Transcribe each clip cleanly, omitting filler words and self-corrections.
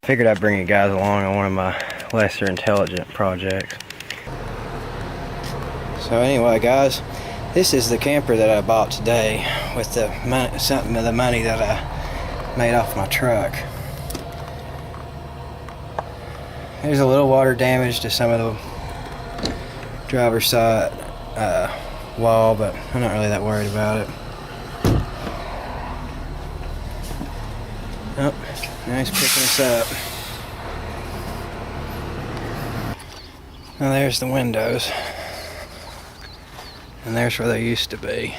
Figured I'd bring you guys along on one of my lesser intelligent projects. So anyway guys, this is the camper that I bought today with the money, something of the money that I made off my truck. There's a little water damage to some of the driver's side wall, but I'm not really that worried about it. Oh, now he's picking us up. Now there's the windows. And there's where they used to be.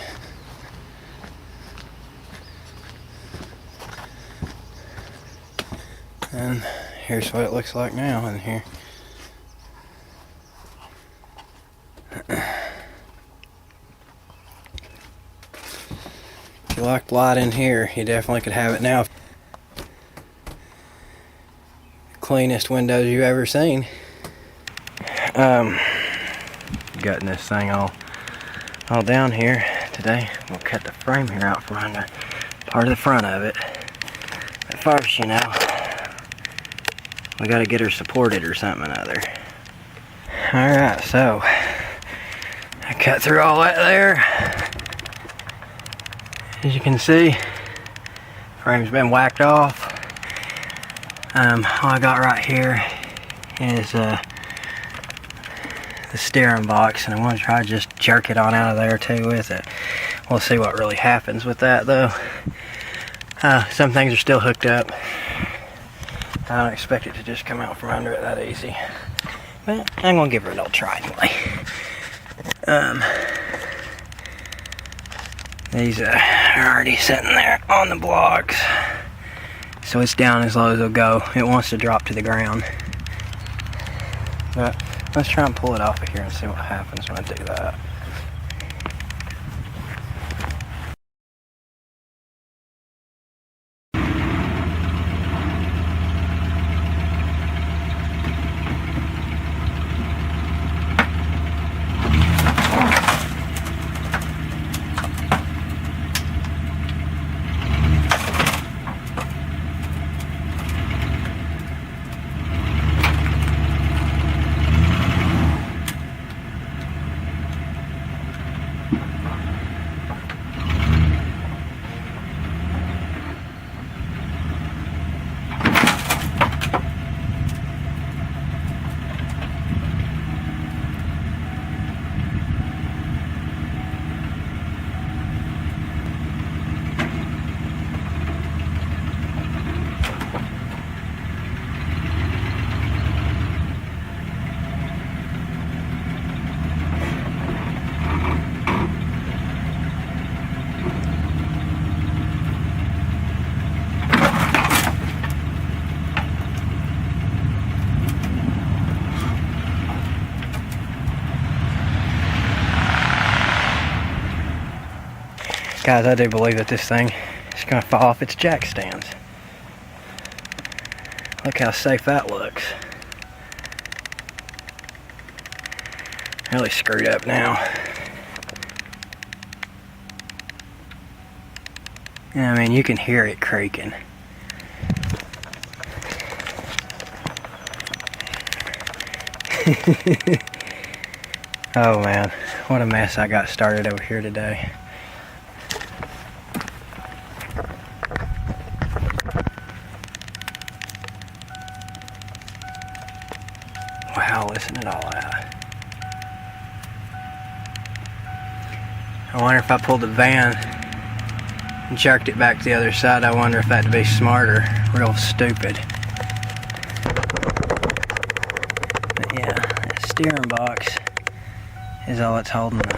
And here's what it looks like now in here. If you like light in here, you definitely could have it now. Cleanest windows you've ever seen. Gutting this thing all down here today. We'll cut the frame here out from under part of the front of it. But first, you know, we gotta get her supported or something or other. Alright, so I cut through all that there. As you can see, frame's been whacked off. All I got right here is the steering box, and I want to try to just jerk it on out of there too with it. We'll see what really happens with that though. Some things are still hooked up. I don't expect it to just come out from under it that easy, but I'm gonna give her an old try anyway. These are already sitting there on the blocks, so it's down as low as it'll go. It wants to drop to the ground, but let's try and pull it off of here and see what happens when I do that. Guys, I do believe that this thing is going to fall off its jack stands. Look how safe that looks. Really screwed up now. I mean, you can hear it creaking. Oh man, what a mess I got started over here today. Wow, listen to all that. I wonder if I pulled the van and jerked it back to the other side, I wonder if that'd be smarter. Real stupid. But yeah, that steering box is all that's holding the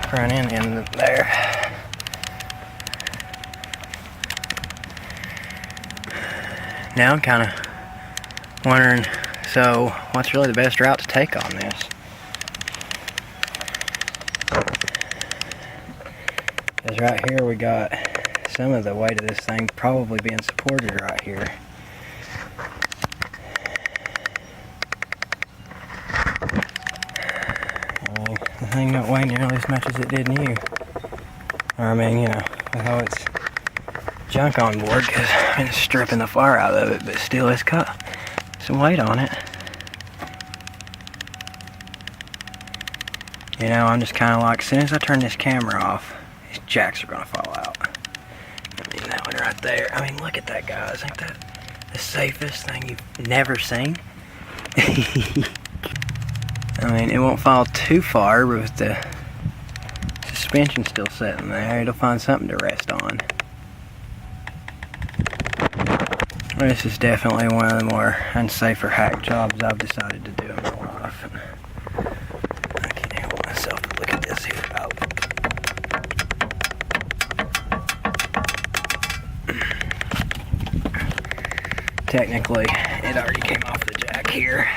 front end in there. Now I'm kind of wondering, so what's really the best route to take on this? Because right here we got some of the weight of this thing probably being supported right here. thing don't weigh nearly as much as it did new. Or I mean, you know, with all its junk on board, because I've been stripping the fire out of it, but still it's got some weight on it. You know, I'm just kind of like, as soon as I turn this camera off, these jacks are going to fall out. I mean, that one right there. I mean, look at that, guys. Ain't that the safest thing you've never seen? I mean, it won't fall too far, but with the suspension still sitting there, it'll find something to rest on. This is definitely one of the more unsafer hack jobs I've decided to do in my life. And I can't help myself but look at this here. Oh. Technically, it already came off the jack here.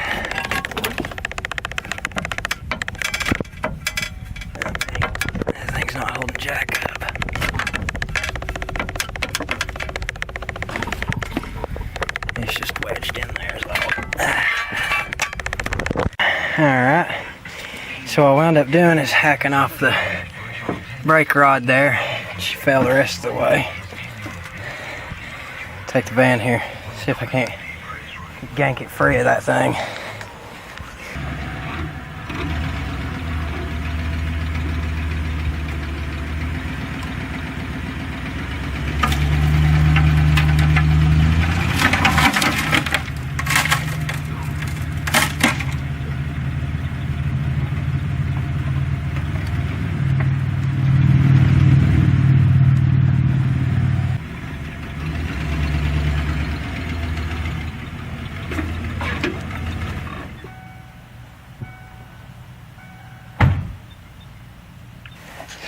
That thing's not holding jack up. It's just wedged in there as well. Alright. So what I wound up doing is hacking off the brake rod there. She fell the rest of the way. Take the van here. See if I can't yank it free of that thing.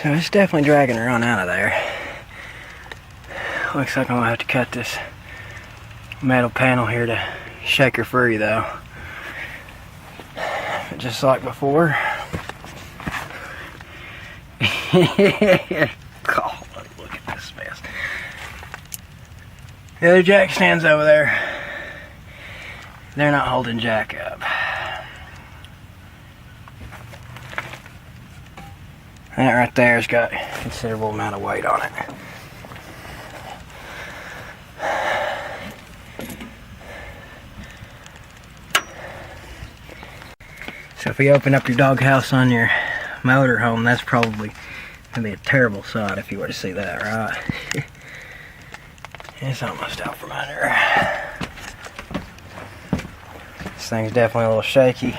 So it's definitely dragging her on out of there. Looks like I'm gonna have to cut this metal panel here to shake her free though. But just like before. God, look at this mess. The other jack stands over there. They're not holding jack up. That right there has got a considerable amount of weight on it. So if you open up your doghouse on your motorhome, that's probably going to be a terrible sight if you were to see that, right? It's almost out from under. This thing's definitely a little shaky.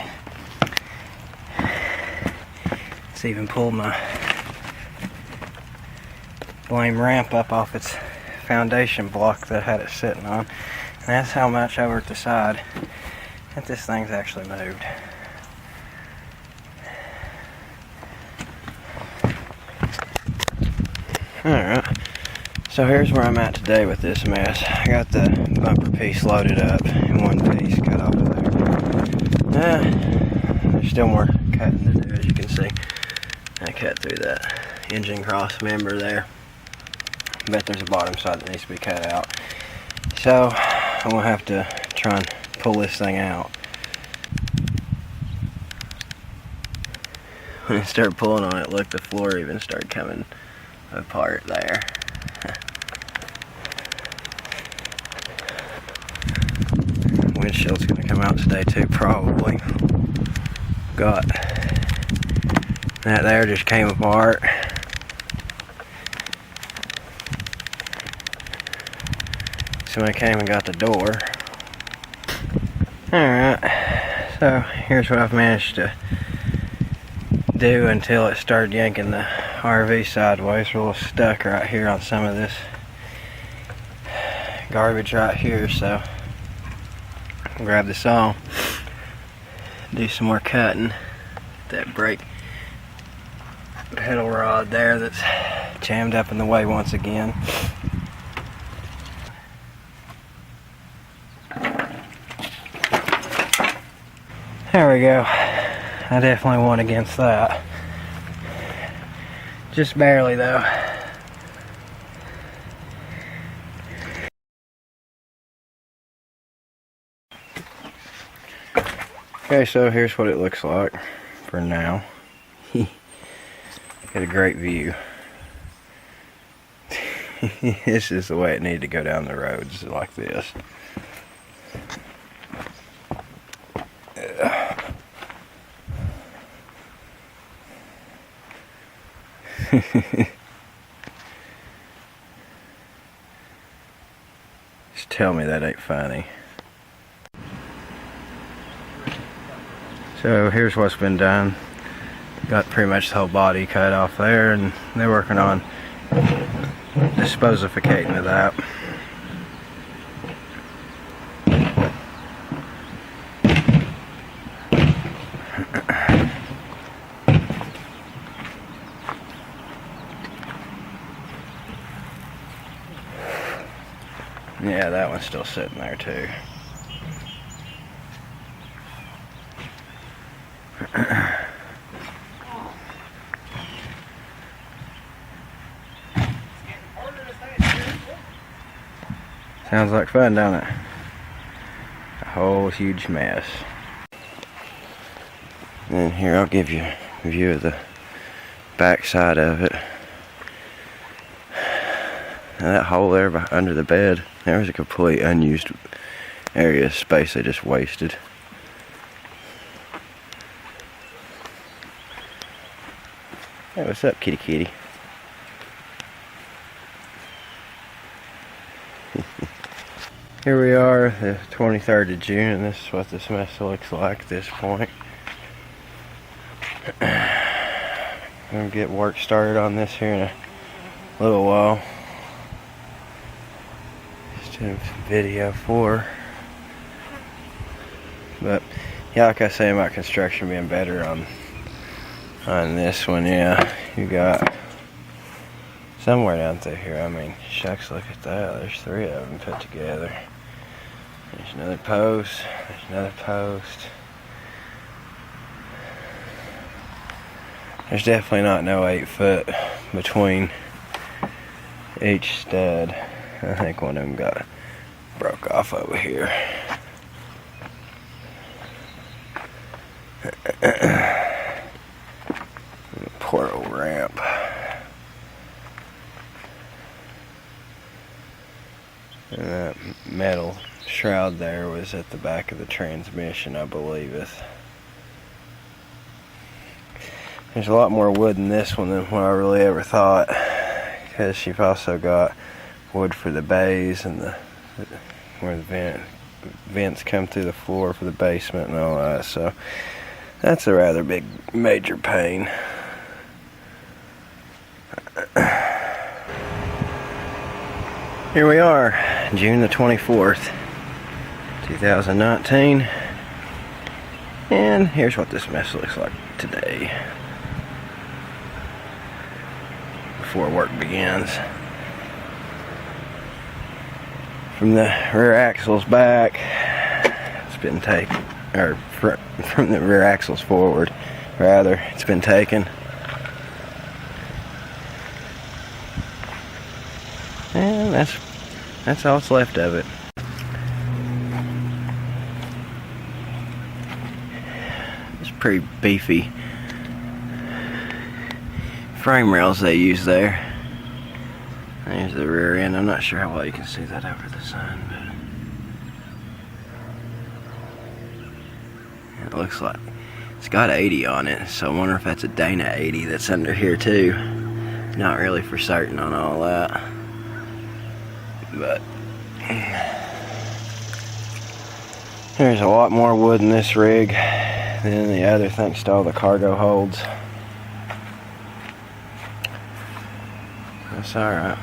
It's even pulled my blame ramp up off its foundation block that I had it sitting on. And that's how much over at the side that this thing's actually moved. Alright, so here's where I'm at today with this mess. I got the bumper piece loaded up and one piece cut off of there. There's still more cutting to do, as you can see. I cut through that engine cross member there. I bet there's a bottom side that needs to be cut out. So I'm going to have to try and pull this thing out. When I started pulling on it, look, the floor even started coming apart there. Windshield's going to come out today too, probably. Got that there just came apart. So I came and got the door. Alright, so here's what I've managed to do until it started yanking the RV sideways. We're a little stuck right here on some of this garbage right here, so I'll grab the saw, do some more cutting. That brake pedal rod there that's jammed up in the way once again. There we go. I definitely won against that. Just barely though. Okay, so here's what it looks like for now. Get a great view. This is the way it needed to go down the roads, like this. Just tell me that ain't funny. So here's what's been done. Got pretty much the whole body cut off there, and they're working on disposificating of that. Yeah, that one's still sitting there too. Sounds like fun, don't it? A whole huge mess. And here, I'll give you a view of the back side of it. Now that hole there under the bed, there was a complete unused area of space they just wasted. Hey, what's up, kitty kitty? Here we are, the 23rd of June, and this is what this mess looks like at this point. I'm gonna get work started on this here in a little while. Just a video for. But yeah, like I say about construction being better on this one, yeah, you got somewhere down through here. I mean, shucks, look at that. There's 3 of them put together. There's another post. There's another post. There's definitely not no 8 foot between each stud. I think one of them got broke off over here. Poor old ramp. And that metal shroud there was at the back of the transmission, I believe it. There's a lot more wood in this one than what I really ever thought, because you've also got wood for the bays and where the vents come through the floor for the basement and all that, so that's a rather big major pain. Here we are, June the 24th, 2019, and here's what this mess looks like today, before work begins. From the rear axles back, it's been taken, or from the rear axles forward, rather, it's been taken. And that's all that's left of it. It's pretty beefy frame rails they use there. There's the rear end. I'm not sure how well you can see that over the sun, but it looks like it's got 80 on it, so I wonder if that's a Dana 80 that's under here too. Not really for certain on all that, but there's a lot more wood in this rig than the other, thanks to all the cargo holds. That's alright.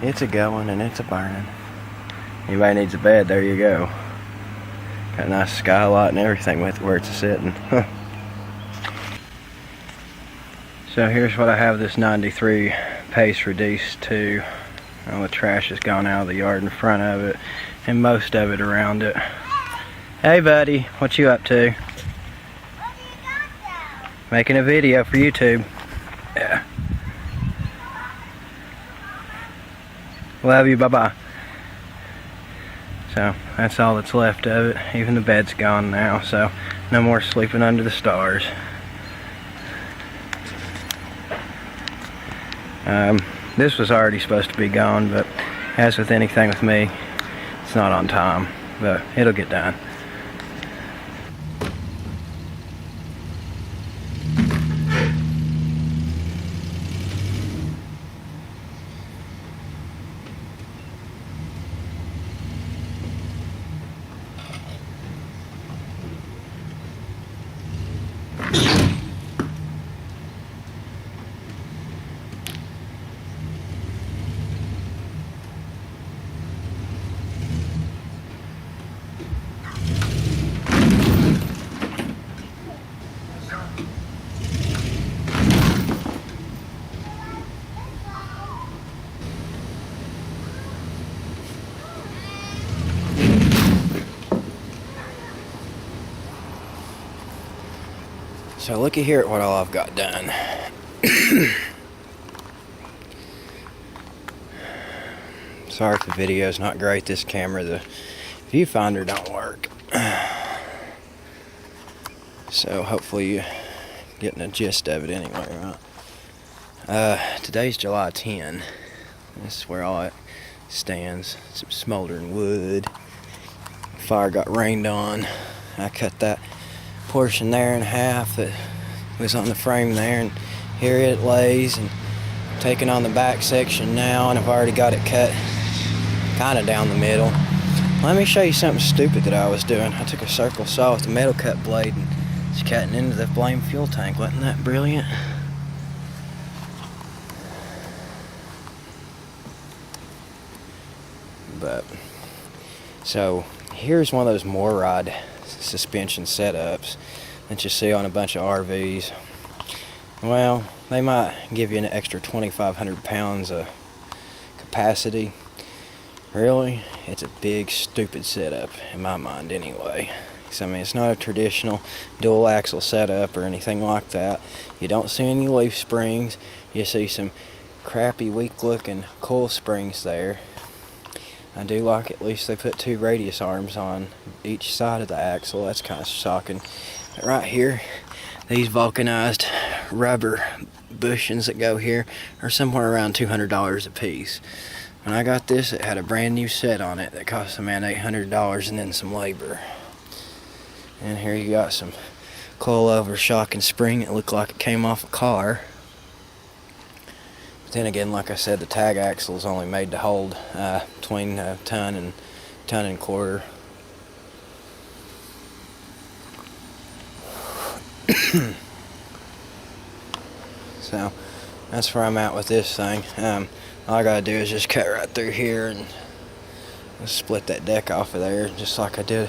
It's a going and it's a burning. Anybody needs a bed, there you go. Got a nice skylight and everything with where it's sitting. So here's what I have this 93 pace reduced to. All the trash has gone out of the yard in front of it, and most of it around it. Hey buddy, what you up to? Making a video for YouTube. Yeah. Love you, bye-bye. So, that's all that's left of it. Even the bed's gone now, so no more sleeping under the stars. This was already supposed to be gone, but as with anything with me, it's not on time, but it'll get done. So looky here at what all I've got done. Sorry if the video's not great. This camera, the viewfinder don't work. So hopefully you're getting a gist of it anyway, right? Today's July 10. This is where all it stands. Some smoldering wood. Fire got rained on. I cut that portion there in half that was on the frame there, and here it lays, and taking on the back section now, and I've already got it cut kind of down the middle. Let me show you something stupid that I was doing. I took a circle saw with a metal cut blade and just cutting into the blame fuel tank. Wasn't that brilliant? But so here's one of those more rod suspension setups that you see on a bunch of RVs. Well, they might give you an extra 2,500 pounds of capacity. Really, it's a big stupid setup in my mind anyway. So, I mean, it's not a traditional dual axle setup or anything like that. You don't see any leaf springs. You see some crappy weak looking coil springs there. I do like at least they put 2 radius arms on each side of the axle. That's kind of shocking. But right here, these vulcanized rubber bushings that go here are somewhere around $200 a piece. When I got this, it had a brand new set on it that cost a man $800 and then some labor. And here you got some coil-over shock and spring. It looked like it came off a car. But then again, like I said, the tag axle is only made to hold between a ton and quarter. So that's where I'm at with this thing. All I gotta do is just cut right through here and split that deck off of there, just like I did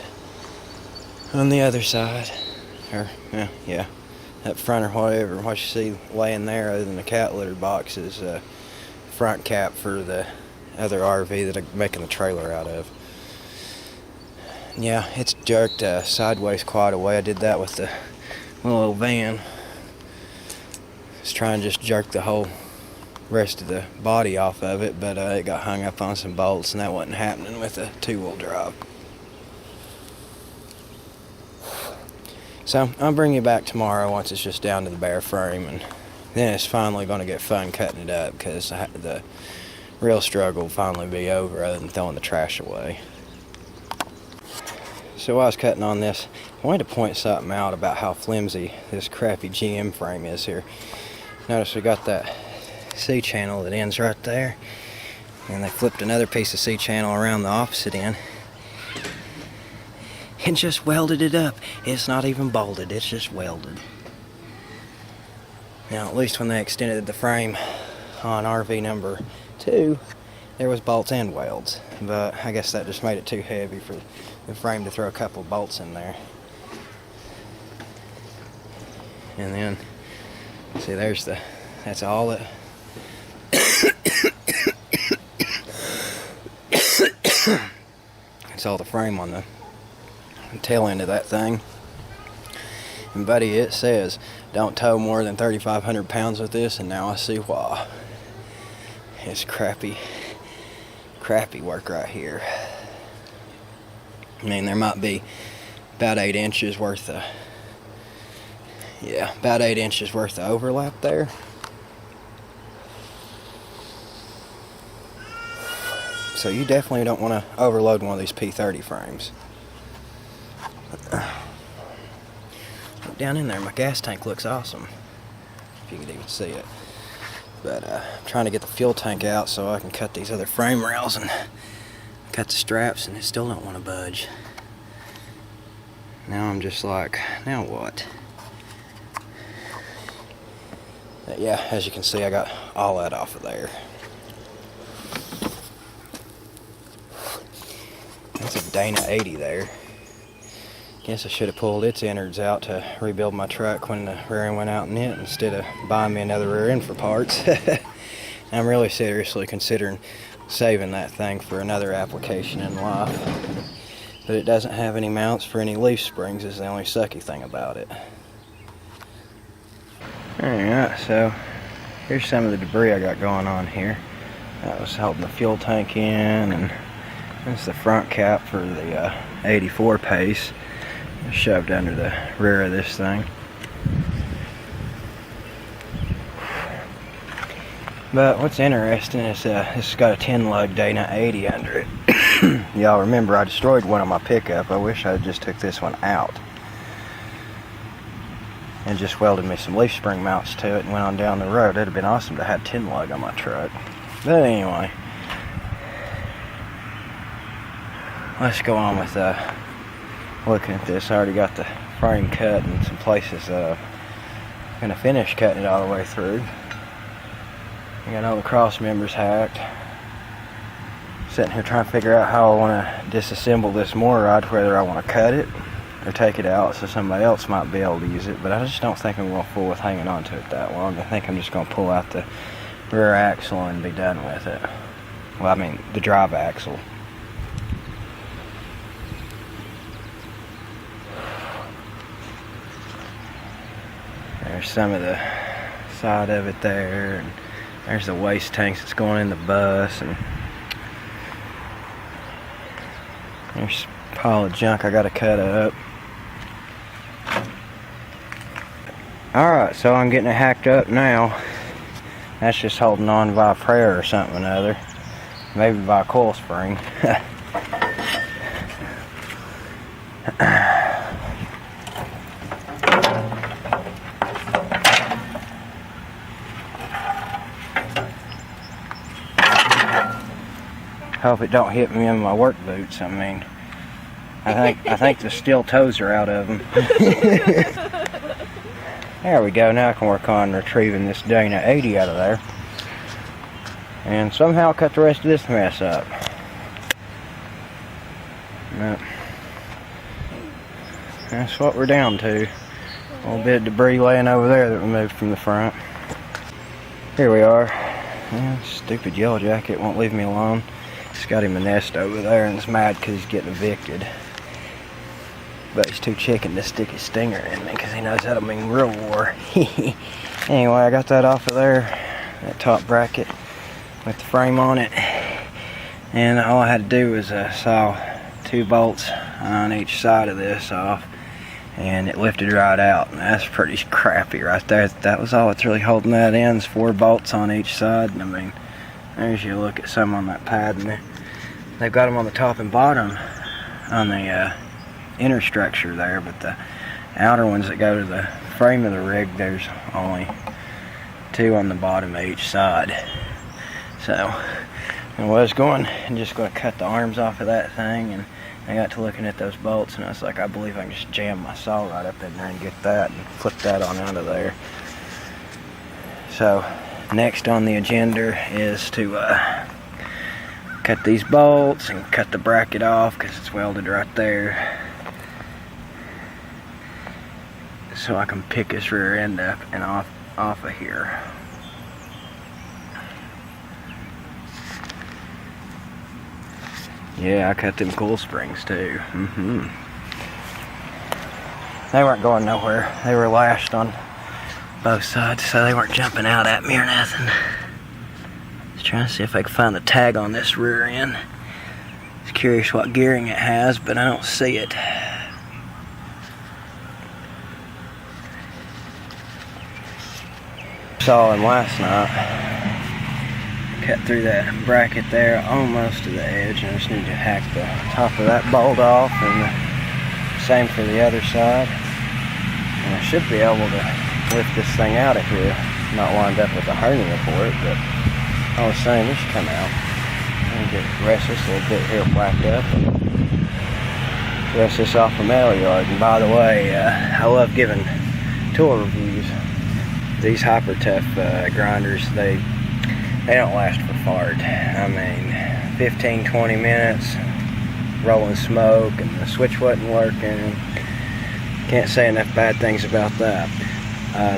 on the other side. Or yeah, up front or whatever. What you see laying there, other than the cat litter box, is a front cap for the other RV that I'm making the trailer out of. Yeah, it's jerked sideways quite a way. I did that with the little van. Just trying to just jerk the whole rest of the body off of it, but it got hung up on some bolts, and that wasn't happening with a 2-wheel drive. So I'll bring you back tomorrow once it's just down to the bare frame, and then it's finally going to get fun cutting it up, because the real struggle will finally be over, other than throwing the trash away. So while I was cutting on this, I wanted to point something out about how flimsy this crappy GM frame is here. Notice we got that C-channel that ends right there, and they flipped another piece of C-channel around the opposite end and just welded it up. It's not even bolted, it's just welded. Now, at least when they extended the frame on RV number 2, there was bolts and welds, but I guess that just made it too heavy for the frame to throw a couple of bolts in there. And then, see, that's all it. That's all the frame on the tail end of that thing. And buddy, it says don't tow more than 3,500 pounds with this, and now I see why. It's crappy work right here. I mean, there might be about 8 inches worth of, about 8 inches worth of overlap there. So you definitely don't want to overload one of these P30 frames. Look down in there, my gas tank looks awesome, if you can even see it. But I'm trying to get the fuel tank out so I can cut these other frame rails and cut the straps, and it still don't want to budge. Now I'm just like, now what? But yeah, as you can see, I got all that off of there. That's a Dana 80 there. Guess I should have pulled its innards out to rebuild my truck when the rear end went out in it, instead of buying me another rear end for parts. I'm really seriously considering saving that thing for another application in life. But it doesn't have any mounts for any leaf springs, is the only sucky thing about it. Alright, so here's some of the debris I got going on here. That was holding the fuel tank in, and that's the front cap for the 84 pace. Shoved under the rear of this thing. But what's interesting is this has got a 10 lug Dana 80 under it. Y'all remember I destroyed one on my pickup. I wish I just took this one out and just welded me some leaf spring mounts to it and went on down the road. It'd have been awesome to have 10 lug on my truck. But anyway, let's go on with looking at this. I already got the frame cut in some places. Gonna finish cutting it all the way through. I got all the cross members hacked. Sitting here trying to figure out how I want to disassemble this motor rod, whether I want to cut it or take it out so somebody else might be able to use it. But I just don't think I'm going to fool with hanging on to it that long. I think I'm just going to pull out the rear axle and be done with it. Well, I mean the drive axle. There's some of the side of it there, and there's the waste tanks that's going in the bus, and there's a pile of junk I gotta cut up. Alright, so I'm getting it hacked up now. That's just holding on by a prayer or something or another. Maybe by a coil spring. Hope it don't hit me in my work boots. I mean, I think the steel toes are out of them. There we go. Now I can work on retrieving this Dana 80 out of there, and somehow cut the rest of this mess up. Yep. That's what we're down to. A little bit of debris laying over there that we moved from the front. Here we are. Yeah, stupid yellow jacket won't leave me alone. He's got him a nest over there and he's mad because he's getting evicted. But he's too chicken to stick his stinger in me because he knows that'll mean real war. Anyway, I got that off of there, that top bracket with the frame on it. And all I had to do was saw 2 bolts on each side of this off, and it lifted right out. And that's pretty crappy right there. That was all that's really holding that in, is 4 bolts on each side. And I mean, there's you look at some on that pad, and they've got them on the top and bottom on the inner structure there, but the outer ones that go to the frame of the rig, there's only 2 on the bottom of each side. So I was going and just going to cut the arms off of that thing, and I got to looking at those bolts and I was like, I believe I can just jam my saw right up in there and get that and flip that on out of there. So next on the agenda is to cut these bolts and cut the bracket off because it's welded right there, so I can pick this rear end up and off of here. Yeah, I cut them coil springs too. They weren't going nowhere. They were lashed on both sides, so they weren't jumping out at me or nothing. Just trying to see if I can find the tag on this rear end. Just curious what gearing it has, but I don't see it. Saw him last night cut through that bracket there almost to the edge, and I just need to hack the top of that bolt off, and the same for the other side. And I should be able to lift this thing out of here, not wind up with a hernia for it, but I was saying this should come out. I'm going to rest this a little bit here, whacked up, and rest this off the mail yard. And by the way, I love giving tool reviews. These Hyper Tough grinders, they don't last for fart. I mean, 15-20 minutes, rolling smoke, and the switch wasn't working. Can't say enough bad things about that.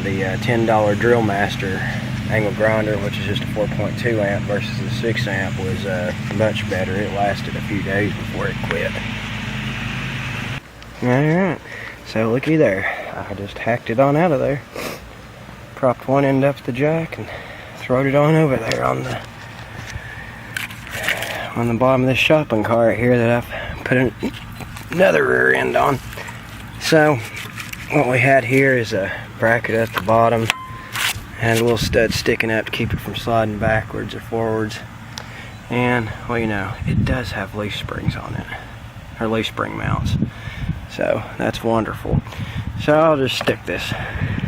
The $10 Drill Master angle grinder, which is just a 4.2 amp versus the 6 amp, was much better. It lasted a few days before it quit. Alright, so looky there. I just hacked it on out of there. Propped one end up the jack and throwed it on over there on the bottom of this shopping cart here that I've put another rear end on. So what we had here is a bracket at the bottom and a little stud sticking up to keep it from sliding backwards or forwards. And well, you know, it does have leaf springs on it, or leaf spring mounts. So that's wonderful. So I'll just stick this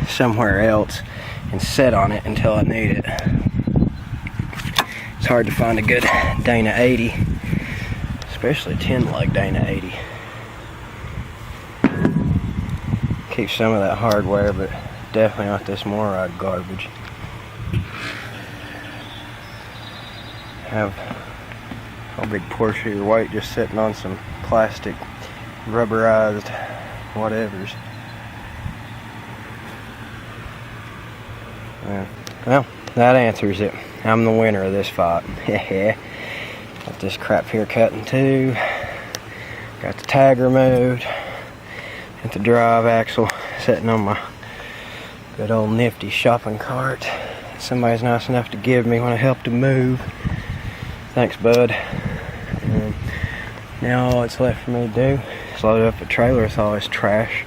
somewhere else and sit on it until I need it. It's hard to find a good Dana 80, especially 10-leg Dana 80. Keep some of that hardware, but definitely not this Morrod garbage. Have a big portion of your weight just sitting on some plastic, rubberized whatevers. Well, that answers it. I'm the winner of this fight. Got this crap here cut in two. Got the tag removed. Got the drive axle sitting on my good old nifty shopping cart. Somebody's nice enough to give me when I helped him move. Thanks, bud. Now all that's left for me to do is load up a trailer with all this trash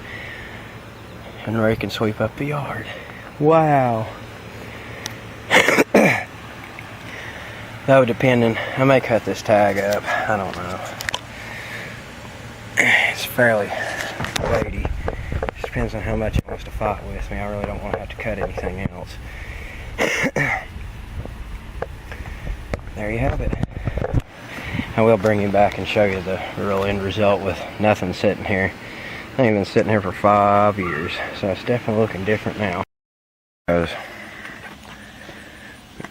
and rake and sweep up the yard. Wow. Though depending, I may cut this tag up. I don't know. It's fairly weighty. Just depends on how much it wants to fight with me. I really don't want to have to cut anything else. There you have it. I will bring you back and show you the real end result with nothing sitting here. I ain't been sitting here for 5 years, so it's definitely looking different now.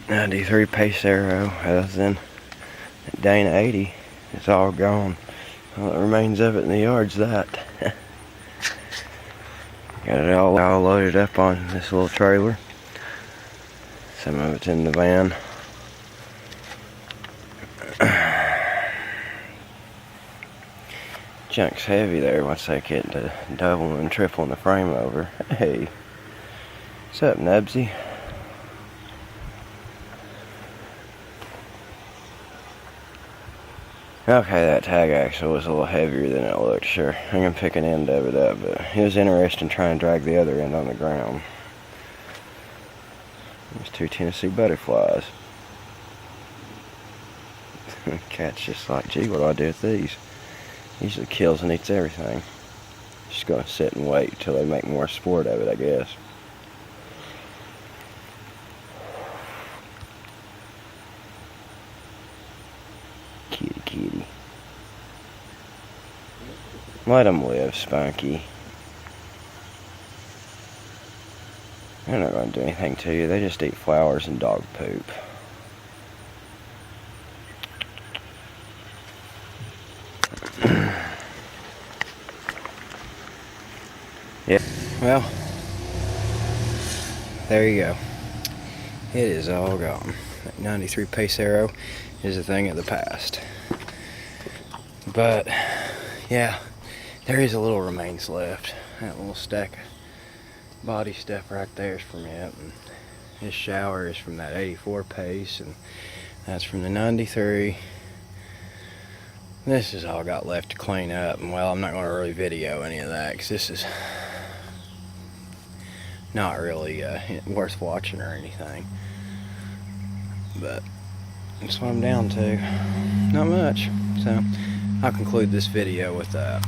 93 pace arrow, other than Dana 80, it's all gone. All that remains of it in the yard's that. Got it all loaded up on this little trailer. Some of it's in the van. Junk's heavy there once they get to doubling and tripling the frame over. Hey, what's up, Nubsy? Okay, that tag axle was a little heavier than it looked, sure. I'm gonna pick an end of it up, but it was interesting trying to drag the other end on the ground. There's 2 Tennessee butterflies. Cat's just like, gee, what do I do with these? Usually kills and eats everything. Just gonna sit and wait until they make more sport of it, I guess. Kitty, kitty. Let them live, Spunky. They're not gonna do anything to you. They just eat flowers and dog poop. Yeah, well, there you go. It is all gone. That 93 pace arrow is a thing of the past. But, yeah, there is a little remains left. That little stack of body stuff right there is from it. And this shower is from that 84 pace, and that's from the 93. This is all I got left to clean up, and well, I'm not going to really video any of that because this is not really worth watching or anything. But That's what I'm down to. Not much. So I'll conclude this video with that.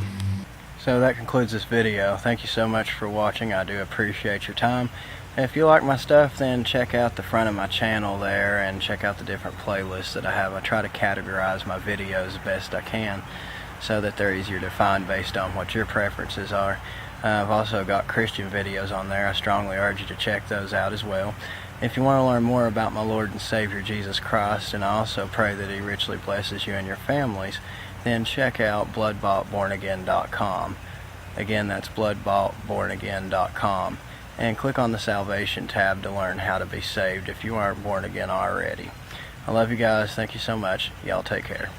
So that concludes this video. Thank you so much for watching. I do appreciate your time. If you like my stuff, then check out the front of my channel there and check out the different playlists that I have. I try to categorize my videos as best I can so that they're easier to find based on what your preferences are. I've also got Christian videos on there. I strongly urge you to check those out as well. If you want to learn more about my Lord and Savior Jesus Christ, and I also pray that He richly blesses you and your families, then check out bloodboughtbornagain.com. Again, that's bloodboughtbornagain.com. And click on the Salvation tab to learn how to be saved if you aren't born again already. I love you guys. Thank you so much. Y'all take care.